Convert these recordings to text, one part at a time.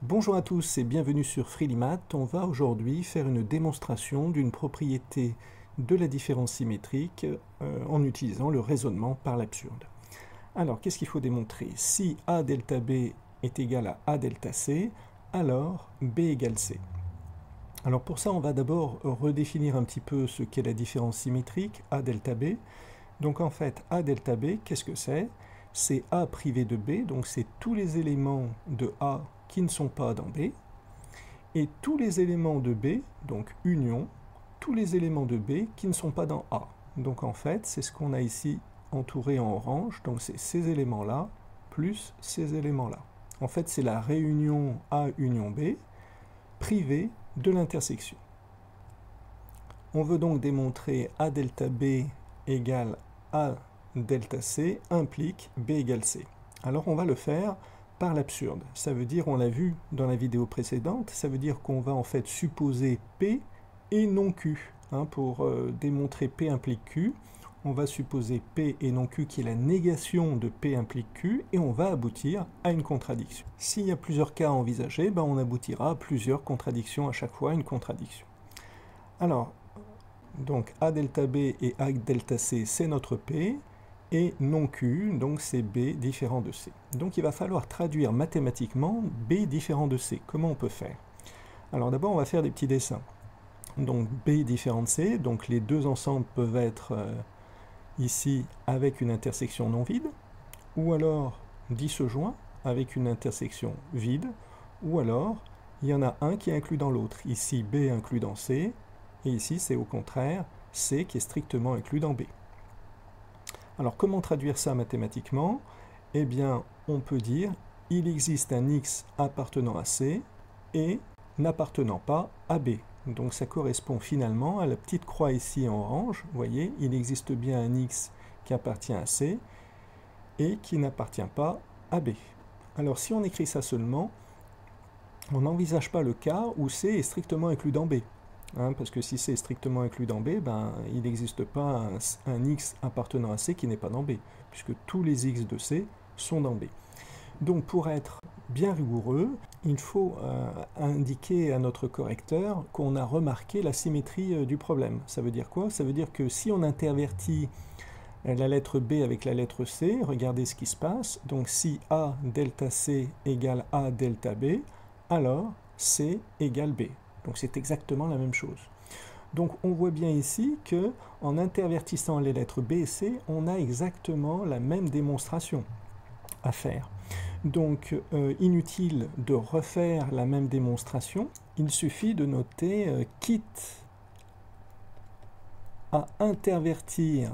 Bonjour à tous et bienvenue sur Freelymat. On va aujourd'hui faire une démonstration d'une propriété de la différence symétrique en utilisant le raisonnement par l'absurde. Alors, qu'est-ce qu'il faut démontrer? Si A delta B est égal à A delta C, alors B égale C. Alors pour ça, on va d'abord redéfinir un petit peu ce qu'est la différence symétrique, A delta B. Donc en fait, A delta B, qu'est-ce que c'est? C'est A privé de B, donc c'est tous les éléments de A qui ne sont pas dans B, et tous les éléments de B, donc union, tous les éléments de B qui ne sont pas dans A. Donc en fait, c'est ce qu'on a ici entouré en orange, donc c'est ces éléments-là, plus ces éléments-là. En fait, c'est la réunion A union B, privée de l'intersection. On veut donc démontrer A delta B égale A delta C implique B égale C. Alors on va le faire par l'absurde. Ça veut dire, on l'a vu dans la vidéo précédente, ça veut dire qu'on va en fait supposer P et non Q. Pour démontrer P implique Q, on va supposer P et non Q qui est la négation de P implique Q et on va aboutir à une contradiction. S'il y a plusieurs cas à envisager, on aboutira à plusieurs contradictions, à chaque fois une contradiction. Alors, donc A delta B et A delta C, c'est notre P, et non Q, donc c'est B différent de C. Donc il va falloir traduire mathématiquement B différent de C. Comment on peut faire? Alors d'abord, on va faire des petits dessins. Donc B différent de C, donc les deux ensembles peuvent être ici avec une intersection non vide, ou alors disjoint avec une intersection vide, ou alors il y en a un qui est inclus dans l'autre. Ici B inclus dans C, et ici c'est au contraire C qui est strictement inclus dans B. Alors comment traduire ça mathématiquement? Eh bien, on peut dire il existe un X appartenant à C et n'appartenant pas à B. Donc ça correspond finalement à la petite croix ici en orange. Vous voyez, il existe bien un X qui appartient à C et qui n'appartient pas à B. Alors si on écrit ça seulement, on n'envisage pas le cas où C est strictement inclus dans B. Parce que si C est strictement inclus dans B, il n'existe pas un X appartenant à C qui n'est pas dans B, puisque tous les X de C sont dans B. Donc pour être bien rigoureux, il faut indiquer à notre correcteur qu'on a remarqué la symétrie du problème. Ça veut dire quoi? Ça veut dire que si on intervertit la lettre B avec la lettre C, regardez ce qui se passe. Donc si A delta C égale A delta B, alors C égale B. Donc c'est exactement la même chose. Donc on voit bien ici que en intervertissant les lettres B et C, on a exactement la même démonstration à faire. Donc inutile de refaire la même démonstration, il suffit de noter quitte à intervertir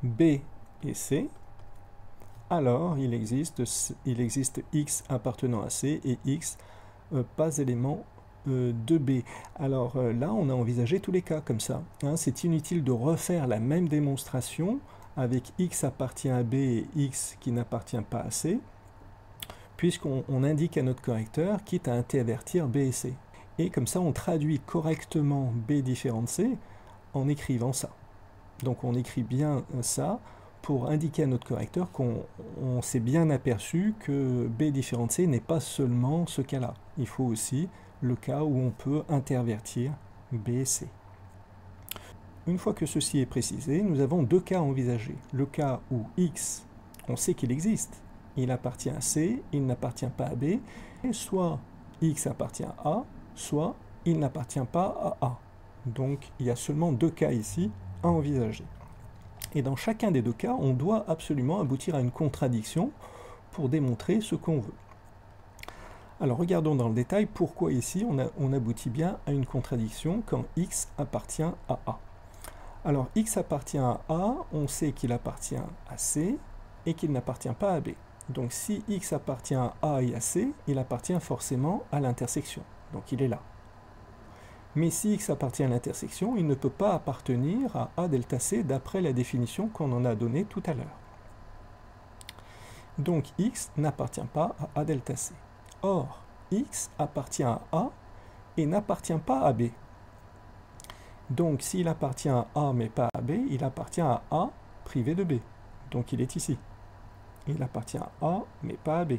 B et C, alors il existe X appartenant à C et X pas élément de B. Alors là, on a envisagé tous les cas comme ça. C'est inutile de refaire la même démonstration avec X appartient à B et X qui n'appartient pas à C, puisqu'on indique à notre correcteur quitte à intervertir B et C. Et comme ça, on traduit correctement B différent de C en écrivant ça. Donc on écrit bien ça pour indiquer à notre correcteur qu'on s'est bien aperçu que B différent de C n'est pas seulement ce cas-là. Il faut aussi le cas où on peut intervertir B et C. Une fois que ceci est précisé, nous avons deux cas à envisager. Le cas où X, on sait qu'il existe, il appartient à C, il n'appartient pas à B, et soit X appartient à A, soit il n'appartient pas à A. Donc il y a seulement deux cas ici à envisager. Et dans chacun des deux cas, on doit absolument aboutir à une contradiction pour démontrer ce qu'on veut. Alors regardons dans le détail pourquoi ici on aboutit bien à une contradiction quand X appartient à A. Alors X appartient à A, on sait qu'il appartient à C et qu'il n'appartient pas à B. Donc si X appartient à A et à C, il appartient forcément à l'intersection. Donc il est là. Mais si X appartient à l'intersection, il ne peut pas appartenir à A delta C d'après la définition qu'on en a donnée tout à l'heure. Donc X n'appartient pas à A delta C. Or, X appartient à A et n'appartient pas à B. Donc s'il appartient à A mais pas à B, il appartient à A privé de B. donc il est ici. Il appartient à A, mais pas à B.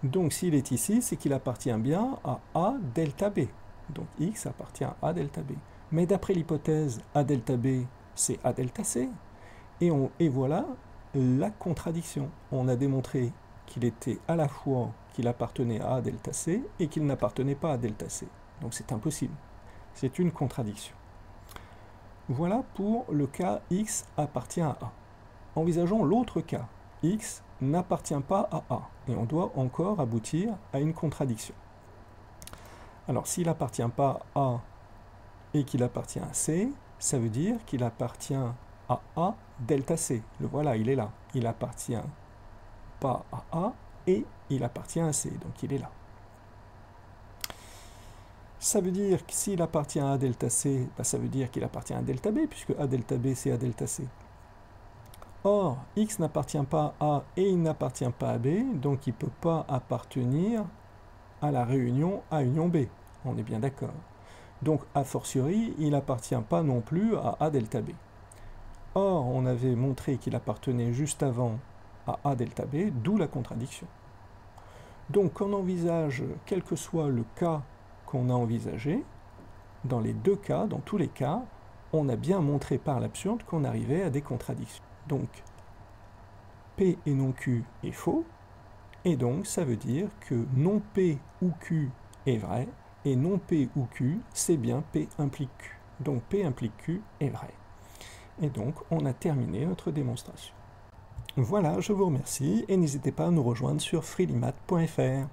Donc s'il est ici, c'est qu'il appartient bien à A delta B. Donc X appartient à A delta B. Mais d'après l'hypothèse A delta B, c'est A delta C. Et voilà la contradiction. On a démontré qu'il était à la fois qu'il appartenait à A delta C et qu'il n'appartenait pas à delta C. Donc c'est impossible. C'est une contradiction. Voilà pour le cas X appartient à A. Envisageons l'autre cas. X n'appartient pas à A. Et on doit encore aboutir à une contradiction. Alors s'il n'appartient pas à A et qu'il appartient à C, ça veut dire qu'il appartient à A delta C. Le voilà, il est là. Il appartient pas à A et il appartient à C. Donc il est là. Ça veut dire que s'il appartient à A delta C, ça veut dire qu'il appartient à delta B, puisque A delta B, c'est A delta C. Or, X n'appartient pas à A et il n'appartient pas à B, donc il ne peut pas appartenir à la réunion A union B. On est bien d'accord. Donc, a fortiori, il n'appartient pas non plus à A delta B. Or, on avait montré qu'il appartenait juste avant à A delta B, d'où la contradiction. Donc, quand on envisage, quel que soit le cas qu'on a envisagé, dans les deux cas, dans tous les cas, on a bien montré par l'absurde qu'on arrivait à des contradictions. Donc, P et non Q est faux, et donc ça veut dire que non P ou Q est vrai, et non P ou Q, c'est bien P implique Q. Donc P implique Q est vrai. Et donc, on a terminé notre démonstration. Voilà, je vous remercie, et n'hésitez pas à nous rejoindre sur freelymath.fr.